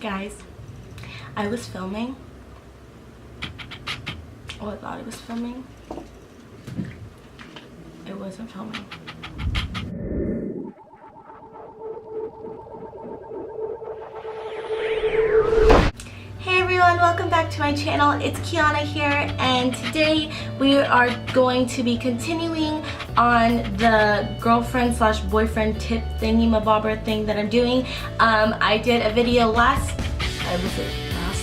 Guys, I was filming. Oh, I thought it was filming. It wasn't filming. Hey everyone, welcome back to my channel. It's Kiana here, and today we are going to be continuing on the girlfriend slash boyfriend tip thingy-mabobber thing that I'm doing. I did a video last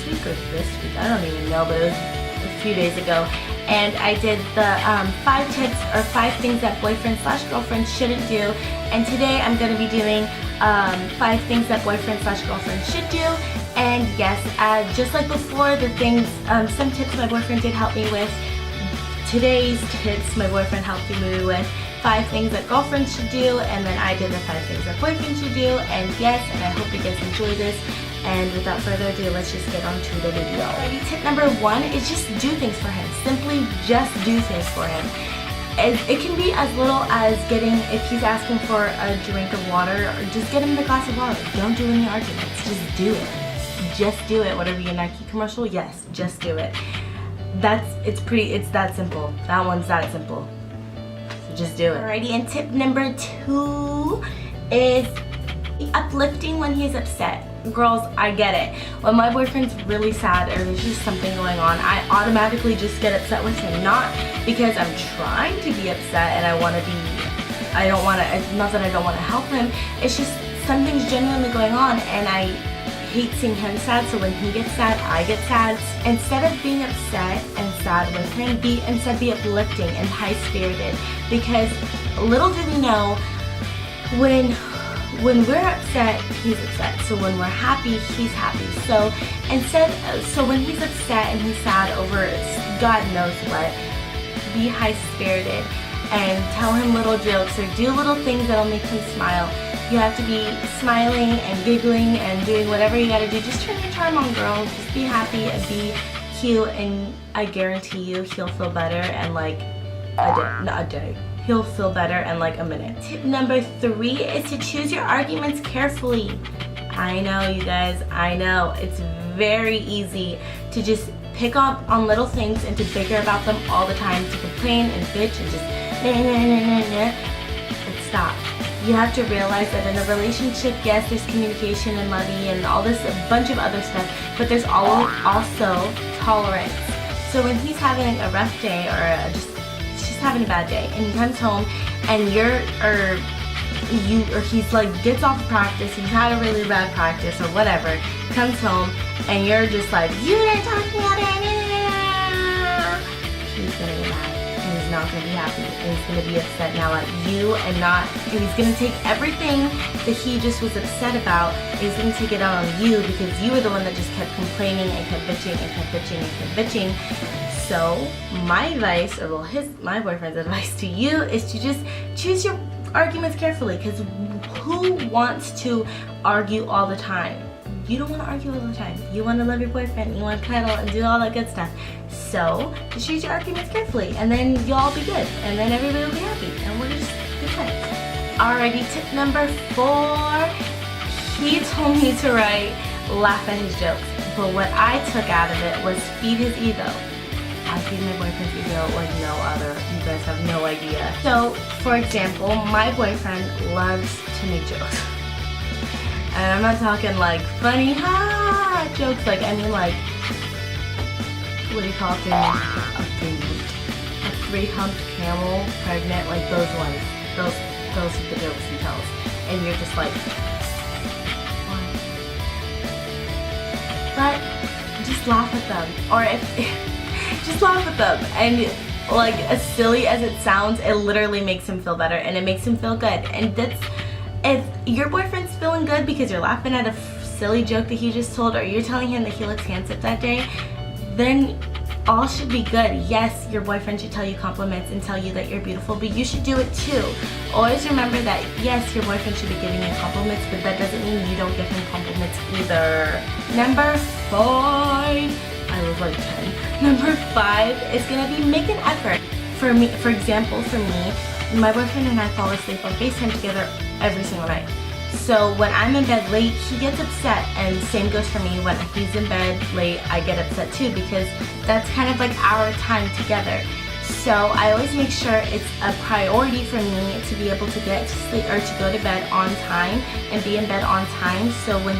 week or this week? I don't even know, but it was a few days ago. And I did the 5 tips or 5 things that boyfriend slash girlfriend shouldn't do. And today I'm going to be doing 5 things that boyfriend slash girlfriend should do. And yes, just like before, the things, some tips my boyfriend did help me with. Today's tips my boyfriend helped me with. 5 things that girlfriends should do, and then I did the 5 things that boyfriend should do. And yes, and I hope you guys enjoy this. And without further ado, let's just get on to the video. Alrighty, tip number 1 is just do things for him. Simply just do things for him. It can be as little as getting, if he's asking for a drink of water, or just get him the glass of water. Don't do any arguments, just do it. Just do it. Whatever your Nike commercial, yes, just do it. It's that simple. That one's that simple. So just do it. Alrighty, and tip number 2 is uplifting when he's upset. Girls, I get it. When my boyfriend's really sad or there's just something going on, I automatically just get upset with him. Not because I'm trying to be upset and not that I don't want to help him. It's just something's genuinely going on and I hate seeing him sad, so when he gets sad, I get sad. Instead of being upset and sad with him, be uplifting and high-spirited. Because little do we know, when we're upset, he's upset. So when we're happy, he's happy. So when he's upset and he's sad over God knows what, be high-spirited and tell him little jokes or do little things that'll make him smile. You have to be smiling and giggling and doing whatever you gotta do. Just turn your charm on, girl. Just be happy and be cute, and I guarantee you he'll feel better in like a day. He'll feel better in like a minute. Tip number 3 is to choose your arguments carefully. I know, you guys, I know. It's very easy to just pick up on little things and to bigger about them all the time, to complain and bitch and just but stop. You have to realize that in a relationship, yes, there's communication and money and all this, a bunch of other stuff, but there's also tolerance. So when he's having a rough day or just having a bad day and he comes home and he's like gets off practice, he's had a really bad practice or whatever, comes home and you're just like, you didn't talk to me all day, he's gonna be mad. He's not going to be happy, and he's going to be upset now at you, and he's going to take everything that he just was upset about, and he's going to take it out on you because you were the one that just kept complaining and kept bitching and kept bitching and kept bitching. So my advice, or well, my boyfriend's advice to you is to just choose your arguments carefully, because who wants to argue all the time? You don't want to argue all the time. You want to love your boyfriend, you want to cuddle and do all that good stuff. So just choose your arguments carefully, and then you'll all be good, and then everybody will be happy, and we're just good friends. Alrighty, tip number 4. He told me to write, laugh at his jokes, but what I took out of it was feed his ego. I feed my boyfriend's ego like no other. You guys have no idea. So, for example, my boyfriend loves to make jokes. And I'm not talking like funny jokes, like I mean like, what do you call it? A 3-humped camel pregnant, like those ones. Those are the jokes he tells. And you're just like, what? But just laugh at them. Or just laugh at them. And like, as silly as it sounds, it literally makes him feel better and it makes him feel good. And if your boyfriend's feeling good because you're laughing at a silly joke that he just told, or you're telling him that he looks handsome that day, then all should be good. Yes, your boyfriend should tell you compliments and tell you that you're beautiful, but you should do it too. Always remember that, yes, your boyfriend should be giving you compliments, but that doesn't mean you don't give him compliments either. Number 5, I was like 10. Number 5 is gonna be make an effort. For me, for example, my boyfriend and I fall asleep on FaceTime together every single night. So when I'm in bed late, he gets upset, and same goes for me. When he's in bed late, I get upset too, because that's kind of like our time together. So I always make sure it's a priority for me to be able to get to sleep or to go to bed on time and be in bed on time. So when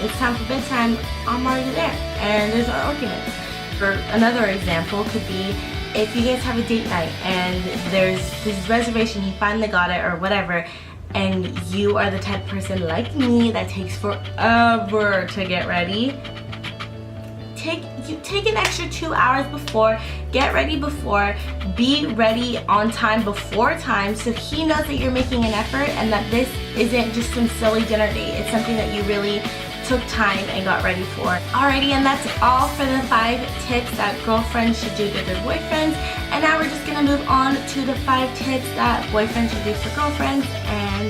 it's time for bedtime, I'm already there and there's no arguments. For another example could be if you guys have a date night and there's this reservation, he finally got it or whatever, and you are the type of person like me that takes forever to get ready, take an extra 2 hours before, get ready before, be ready on time before time, so he knows that you're making an effort and that this isn't just some silly dinner date. It's something that you really took time and got ready for. Alrighty, and that's all for the 5 tips that girlfriends should do to their boyfriends. And now we're just gonna move on to the 5 tips that boyfriends should do for girlfriends. And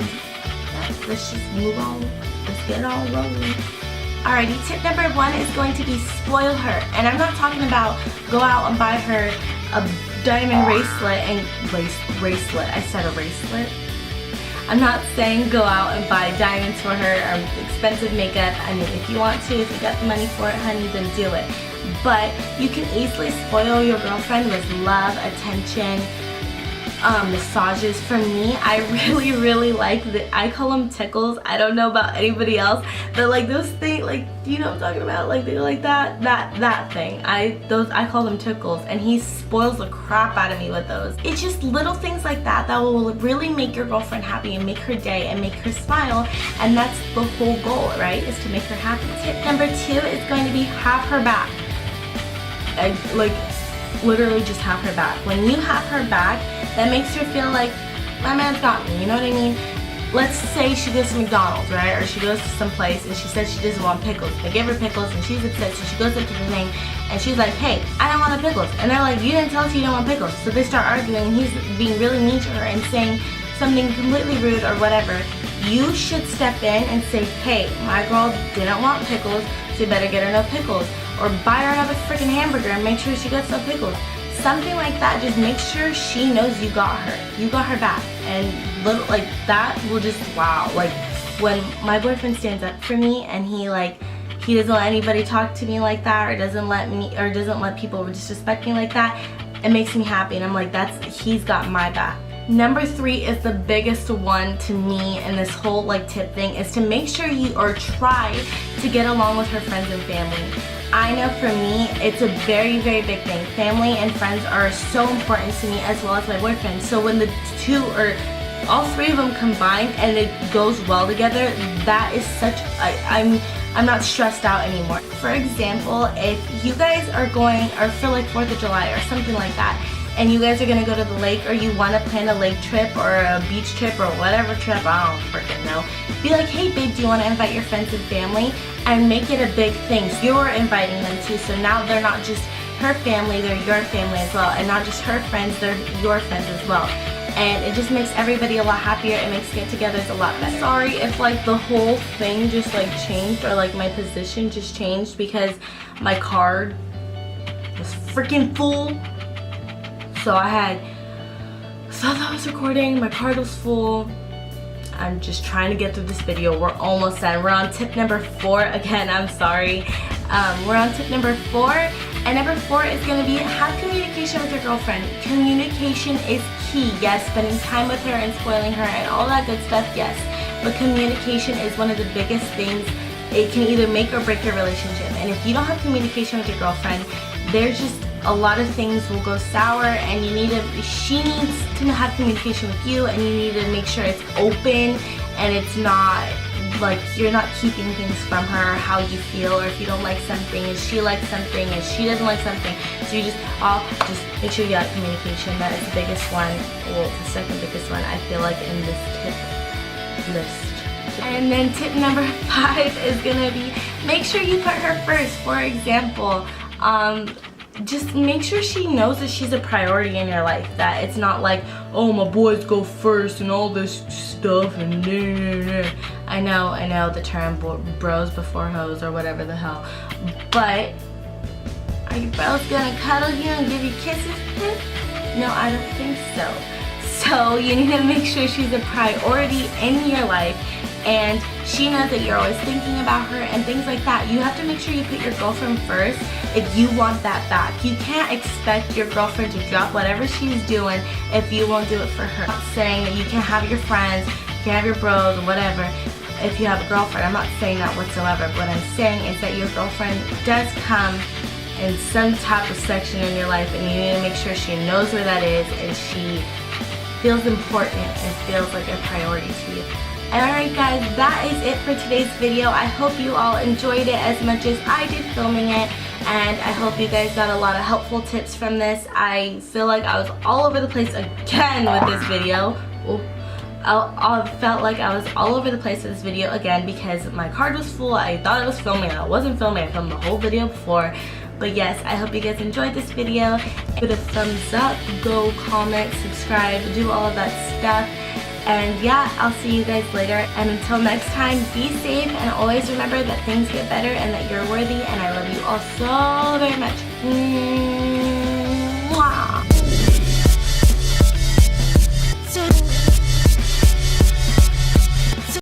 let's just move on. Let's get it all rolling. Alrighty, tip number 1 is going to be spoil her. And I'm not talking about go out and buy her a diamond bracelet and bracelet. I said a bracelet. I'm not saying go out and buy diamonds for her or expensive makeup. I mean, if you want to, if you got the money for it, honey, then do it. But you can easily spoil your girlfriend with love, attention, massages. For me, I really like I call them tickles. I don't know about anybody else, but like those things, like, you know what I'm talking about, like they like that thing. I call them tickles, and he spoils the crap out of me with those. It's just little things like that that will really make your girlfriend happy and make her day and make her smile, and that's the whole goal, right? Is to make her happy. Tip number 2 is going to be have her back. Like literally just have her back. When you have her back, that makes her feel like my man's got me, you know what I mean? Let's say she goes to McDonald's, right? Or she goes to some place and she says she doesn't want pickles. They give her pickles and she's upset, so she goes up to the thing and she's like, hey, I don't want the pickles. And they're like, you didn't tell us you don't want pickles. So they start arguing and he's being really mean to her and saying something completely rude or whatever. You should step in and say, hey, my girl didn't want pickles, so you better get her no pickles. Or buy her another freaking hamburger and make sure she gets no pickles. Something like that, just make sure she knows you got her back. And little like that will just, wow. Like when my boyfriend stands up for me and he doesn't let anybody talk to me like that, or doesn't let people disrespect me like that, it makes me happy, and I'm like, he's got my back. Number 3 is the biggest one to me in this whole tip thing, is to make sure you or try to get along with her friends and family. I know for me, it's a very big thing. Family and friends are so important to me, as well as my boyfriend. So when the two or all 3 of them combine and it goes well together, that is such, I'm not stressed out anymore. For example, if you guys are going, or for like 4th of July or something like that, and you guys are gonna go to the lake, or you wanna plan a lake trip or a beach trip or whatever trip, I don't freaking know. Be like, hey babe, do you wanna invite your friends and family? And make it a big thing. So you're inviting them too, so now they're not just her family, they're your family as well. And not just her friends, they're your friends as well. And it just makes everybody a lot happier. It makes get-togethers a lot better. Sorry if the whole thing just changed, or my position just changed because my card was freaking full. So I thought I was recording, my card was full. I'm just trying to get through this video. We're almost done. We're on tip number 4. Again, I'm sorry. We're on tip number 4. And number 4 is going to be have communication with your girlfriend. Communication is key. Yes, spending time with her and spoiling her and all that good stuff, yes. But communication is one of the biggest things. It can either make or break your relationship. And if you don't have communication with your girlfriend, there's just a lot of things will go sour, and she needs to have communication with you, and you need to make sure it's open and it's not you're not keeping things from her, how you feel, or if you don't like something and she likes something and she doesn't like something. So you just make sure you got communication. That is the biggest one, well, the second biggest one I feel like in this tip list. And then tip number 5 is gonna be make sure you put her first. For example, just make sure she knows that she's a priority in your life, that it's not like, oh, my boys go first and all this stuff and I know the term bros before hoes or whatever the hell, but are your bros gonna cuddle you and give you kisses? No, I don't think so. So you need to make sure she's a priority in your life, and she knows that you're always thinking about her and things like that. You have to make sure you put your girlfriend first if you want that back. You can't expect your girlfriend to drop whatever she's doing if you won't do it for her. I'm not saying that you can't have your friends, you can't have your bros or whatever if you have a girlfriend. I'm not saying that whatsoever. What I'm saying is that your girlfriend does come in some type of section in your life, and you need to make sure she knows where that is and she feels important and feels like a priority to you. Alright guys, that is it for today's video. I hope you all enjoyed it as much as I did filming it, and I hope you guys got a lot of helpful tips from this. I feel like I was all over the place again with this video. I felt like I was all over the place with this video again because my card was full. I thought I was filming, I wasn't filming. I filmed the whole video before. But yes, I hope you guys enjoyed this video. Give it a thumbs up, go comment, subscribe, do all of that stuff. And yeah, I'll see you guys later. And until next time, be safe and always remember that things get better and that you're worthy. And I love you all so very much.